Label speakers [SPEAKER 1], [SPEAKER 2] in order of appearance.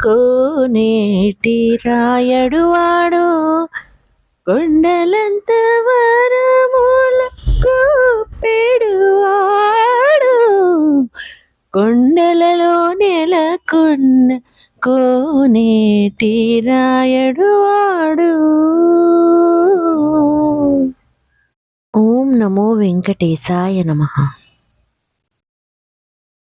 [SPEAKER 1] కోనేటి రాయడు వాడు కొండలంత వరముల కోపెడువాడు కొండలలో నెలకొన్న కోనేటి రాయడు వాడు. ఓం నమో వెంకటేశాయ నమః.